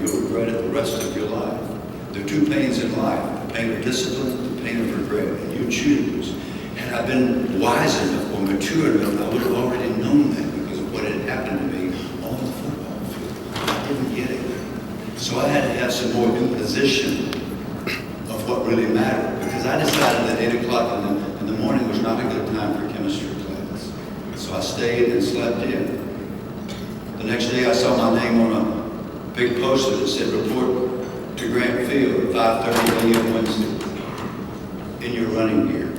you'll regret it the rest of your life. There are two pains in life, the pain of discipline, the pain of regret, and you choose. Had I been wise enough or mature enough, I would have already known that because of what had happened to me on the football field. I didn't get it. So I had to have some more imposition of what really mattered, because I decided that 8 o'clock in the morning was not a good time for chemistry class. So I stayed and slept in. The next day I saw my name on a big poster that said, report to Grant Field at 5:30 a.m. Wednesday in your running gear.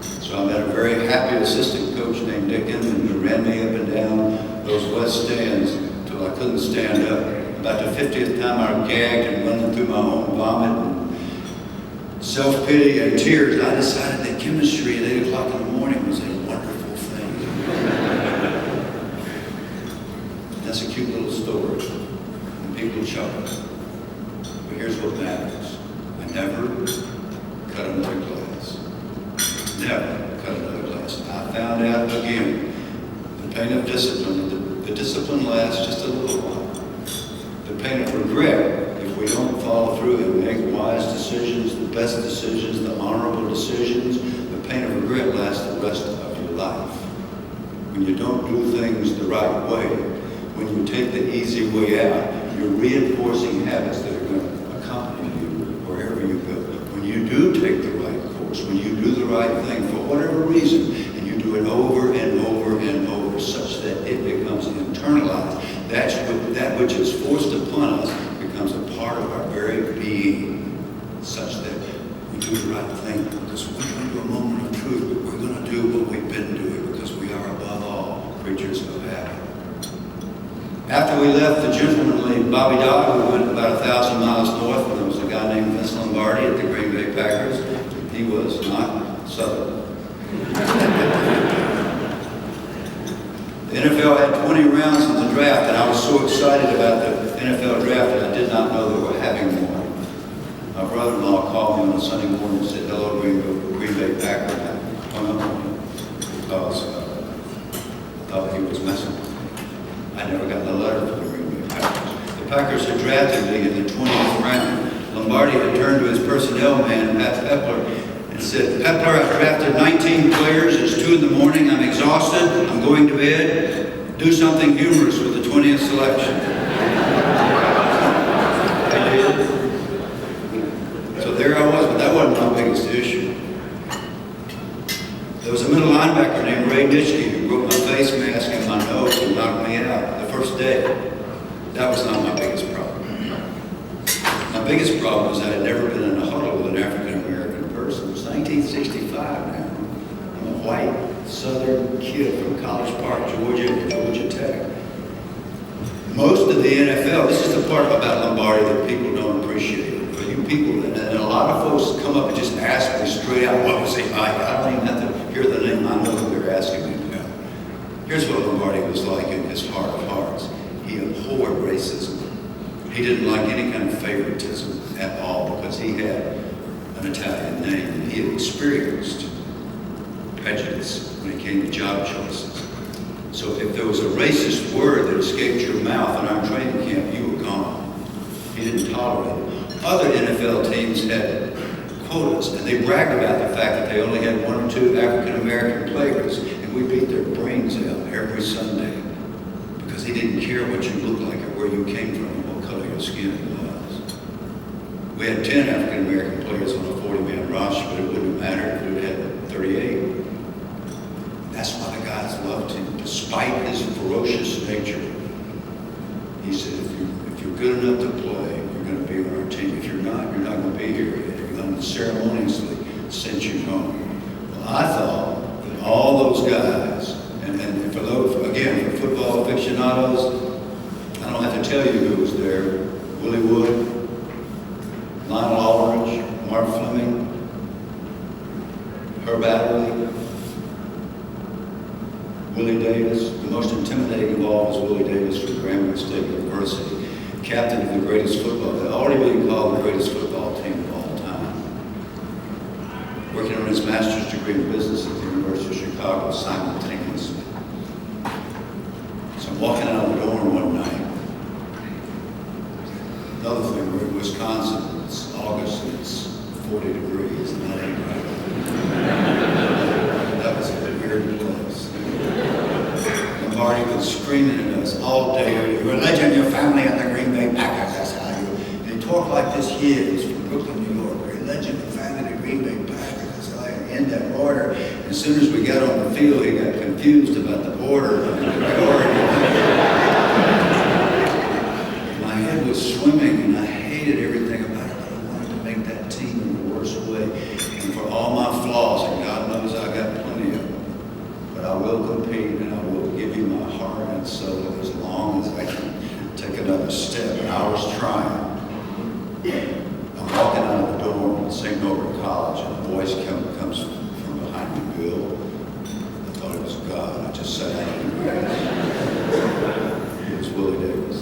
So I met a very happy assistant coach named Dick Inman who ran me up and down those west stands until I couldn't stand up. About the 50th time I gagged and running through my own vomit and self-pity and tears, I decided that chemistry at 8 o'clock in the morning was a wonderful thing. That's a cute little story. And people chuckle. But here's what matters. I never cut another class. Never cut another class. I found out again the pain of discipline. The discipline lasts just a little while. The pain of regret, if we don't follow through and make wise decisions, the best decisions, the honorable decisions, the pain of regret lasts the rest of your life. When you don't do things the right way, when you take the easy way out, you're reinforcing habits that are going to accompany you wherever you go. When you do take the right course, when you do the right thing for whatever reason, and you do it over and over and over such that it becomes internalized, that which is forced upon us becomes a part of our very being, such that we do the right thing because we come to a moment of truth, but we're going to do what we've been doing because we are above all creatures of habit. After we left the gentlemanly Bobby Dodd, we went about 1,000 miles north, and there was a guy named Vince Lombardi at the Green Bay Packers. He was not Southern. The NFL had 20 rounds in the draft, and I was so excited about the NFL draft that I did not know they were having one. My brother-in-law called me on a Sunday morning and said, hello, Green Bay Packers. I hung up on him because I thought he was messing with me. I never got a letter from the Green Bay Packers. The Packers had drafted me in the 20th round. Lombardi had turned to his personnel man, Pat Pepler, and said, Pepler, I've drafted 19 players. It's 2 in the morning. I'm exhausted. I'm going to bed. Do something humorous with the 20th selection. I did. So there I was, but that wasn't my biggest issue. There was a middle linebacker named Ray Nitschke who broke my face mask and my nose and knocked me out the first day. That was not my biggest problem. My biggest problem was I had never been in a huddle with an African-American person. It was 1965 now. I'm a white Southern kid from College Park, Georgia, and Georgia Tech. Most of the NFL, this is the part about Lombardi that people don't appreciate. For you people, and a lot of folks come up and just ask me straight out, what was he like? I don't even have to hear the name. I know who they're asking me now. Here's what Lombardi was like in his heart of hearts. He abhorred racism. He didn't like any kind of favoritism at all because he had an Italian name and he had experienced prejudice when it came to job choices. So if there was a racist word that escaped your mouth in our training camp, you were gone. He didn't tolerate it. Other NFL teams had quotas, and they bragged about the fact that they only had 1 or 2 African-American players, and we beat their brains out every Sunday because he didn't care what you looked like or where you came from or what color your skin was. We had 10 African-American players on a 40-man roster, but it wouldn't have mattered if we had 38. That's why the guys loved him, despite his ferocious nature. He said, if you're good enough to play, you're going to be on our team. If you're not going to be here. You're going to ceremoniously send you home. Well, I thought that all those guys, and for those, again, for football aficionados, I don't have to tell you who was there. Willie Wood, Lionel Aldridge, Mark Fleming, Herb Adderley, Willie Davis. The most intimidating of all was Willie Davis from Grambling State University, captain of the greatest football, already being called the greatest football team of all time. Working on his master's degree in business at the University of Chicago simultaneously. So I'm walking out of the dorm one night, Another thing, we're in Wisconsin, it's August, and it's 40 degrees, and that ain't right. That was a weird place. Lombardi was screaming at us all day, "You're a legend, your family, and the Green Bay Packers, that's how you..." And he talked like this here, he's from Brooklyn, New York. "We're a legend, your family, the Green Bay Packers, that's how you..." In that order. As soon as we got on the field, he got confused about the order and the priority. My head was swimming, and I hated everything about it, but I wanted to make that team in the worst way. And for all my flaws, and God knows I got plenty of them, but I will compete, and I will give you my heart and soul as long as I can take another step. And I was trying. I'm walking out of the dorm at St. Norbert College, and a voice comes from behind me, "Bill." I thought it was God. I just sat out in the grass. It was Willie Davis.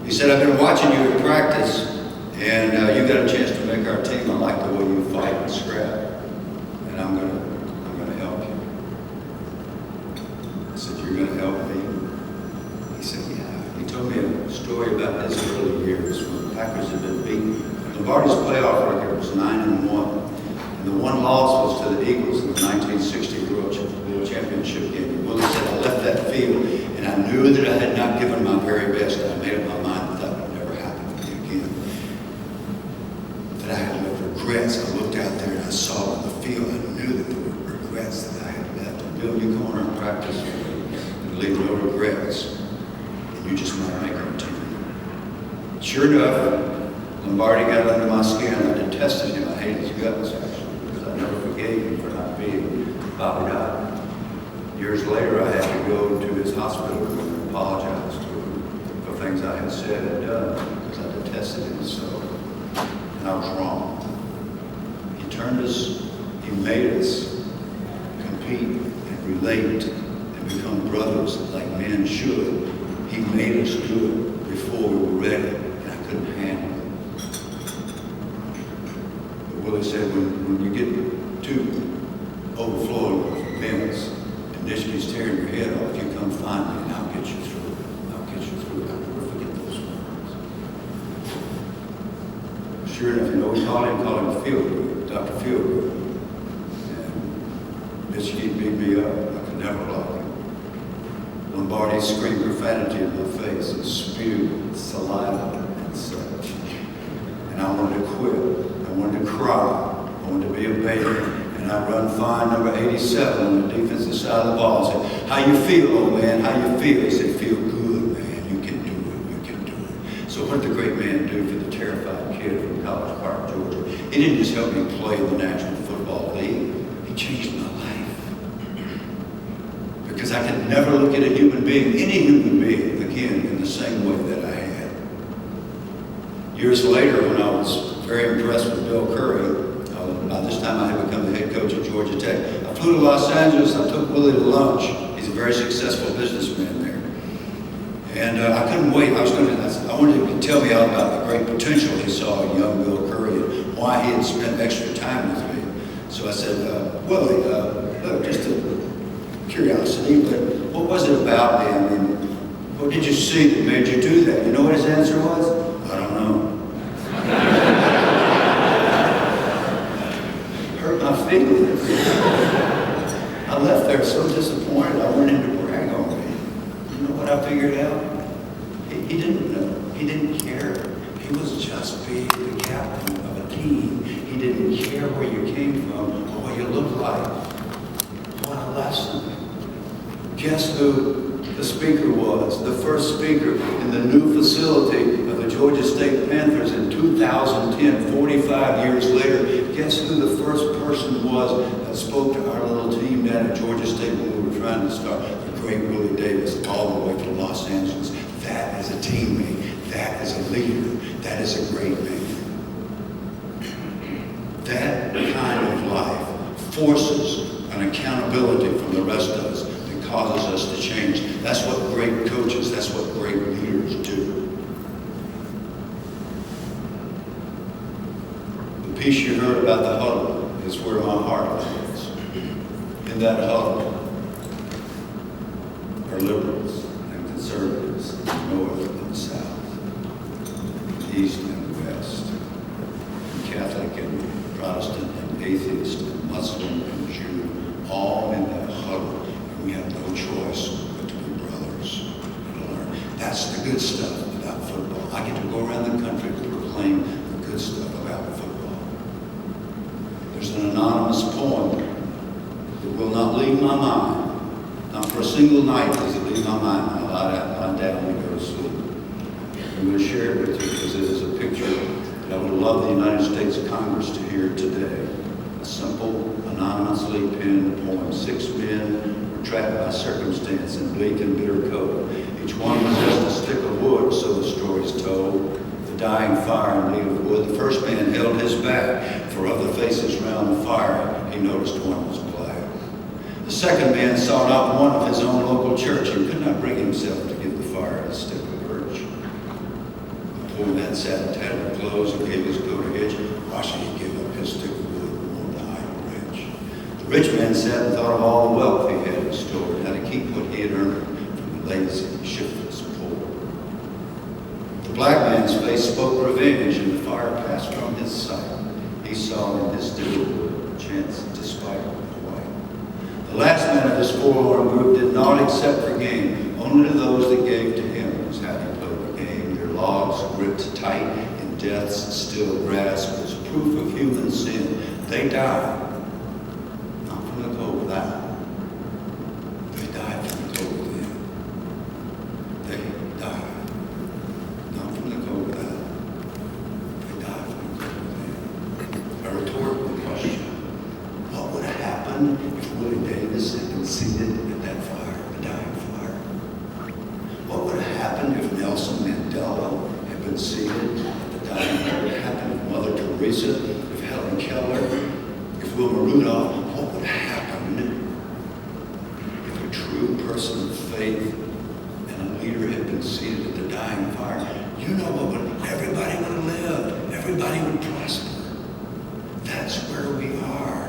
He said, "I've been watching you at practice, and you got a chance to make our team. I like the way you fight and scrap, and I'm gonna help you." I said, "You're gonna help me?" He said, "Yeah." He told me a story about his early years when the Packers had been beaten. Lombardi's playoff record was 9-1, and the one loss was to the Eagles in the 1960 World Championship game. Willie said, "I left that field, and I knew that I had not given my very best. I made up my mind that that would never happen to me again. That I had left regrets. I looked out there and I saw on the field, I knew that there were regrets that I had left. And Bill, you go on and practice and leave no regrets, and you just might make our team." Sure enough, Lombardi got under my skin. I detested him. I hated his guts, actually, because I never forgave him for not being Bobby Dodd. Years later, I had to go to his hospital room and apologize to him for things I had said and done because I detested him so. And I was wrong. He made us compete and relate and become brothers like men should. He made us do it before we were ready, and I couldn't handle it. But Willie said, when you get too overflowing with bends, and Nishke's tearing your head off, you come find me and I'll get you through it. I'll get you through it. I'll never forget those words. Sure enough, we called him Fieldgood, Dr. Fieldgood. And Nishke beat me up. I could never block him. Lombardi screamed profanity in my face and spewed saliva and such. And I wanted to quit. I wanted to cry. I wanted to be a baby. And I run fine number 87 on the defensive side of the ball. I said, "How you feel, old man? How you feel?" He said, "Feel good, man. You can do it. You can do it." So what did the great man do for the terrified kid from College Park, Georgia? He didn't just help me play in the National Football League. He changed my life. Because I could never look at a human being, any human being, again, in the same way that I had. Years later, when I was very impressed with Bill Curry, by this time I had become the head coach at Georgia Tech. I flew to Los Angeles. I took Willie to lunch. He's a very successful businessman there. And I couldn't wait. I wanted him to tell me all about the great potential he saw in young Bill Curry and why he had spent extra time with me. So I said, "Willie, look, just a curiosity, but what was it about me? I mean, what did you see that made you do that?" You know what his answer was? "I don't know." Hurt my feelings. I left there so disappointed. I wanted him to brag on me. You know what I figured out? He didn't know. He didn't care. He was just being the captain of a team. He didn't care where you came from or what you looked like. What a lesson. Guess who the speaker was? The first speaker in the new facility of the Georgia State Panthers in 2010, 45 years later. Guess who the first person was that spoke to our little team down at Georgia State when we were trying to start? The great Willie Davis, all the way from Los Angeles. That is a teammate. That is a leader. That is a great man. That kind of life forces an accountability from the rest of us that causes us to change. That's what great coaches, that's what great leaders do. The piece you heard about the huddle is where my heart is. In that huddle are liberals and conservatives, north and south. Protestant and atheist and Muslim and Jew, all in that huddle. And we have no choice but to be brothers and to learn. That's the good stuff about football. I get to go around the country to proclaim the good stuff about football. There's an anonymous poem that will not leave my mind. Not for a single night does it leave my mind. I lie down and go to sleep. I'm going to share it with you because it is a picture that I would love the United States Congress to hear today. A simple, anonymously penned poem. 6 men were trapped by circumstance in bleak and bitter cold. Each one possessed a stick of wood, so the story's told. The dying fire in need of wood. The first man held his back, for of the faces round the fire, he noticed one was black. The second man saw not one of his own local church and could not bring himself to give the fire a stick of birch. The poor man sat in tattered clothes and gave his goat a hitch. Why should he give up his stick of wood and want to hide rich? The rich man sat and thought of all the wealth he had in store and how to keep what he had earned from the lazy, shiftless poor. The black man's face spoke revenge, and the fire passed from his sight. He saw in his stick of wood a chance despite the white. The last man of this forlorn group did not accept for gain. Only to those that gave to him was how he played the game. Their logs gripped tight in death's still grasp as proof of human sin. They died, not from the cold without. They died from the cold within. They died, not from the cold without. They died from the cold within. A rhetorical question. What would have happened if Willie Davis had been seated at that fire, the dying fire? What would have happened if Nelson Mandela had been seated at the dying fire? What would have happened if Mother Teresa, if Helen Keller, if Wilma Rudolph? What would have happened if a true person of faith and a leader had been seated at the dying fire? You know what would, everybody would live, everybody would prosper. That's where we are.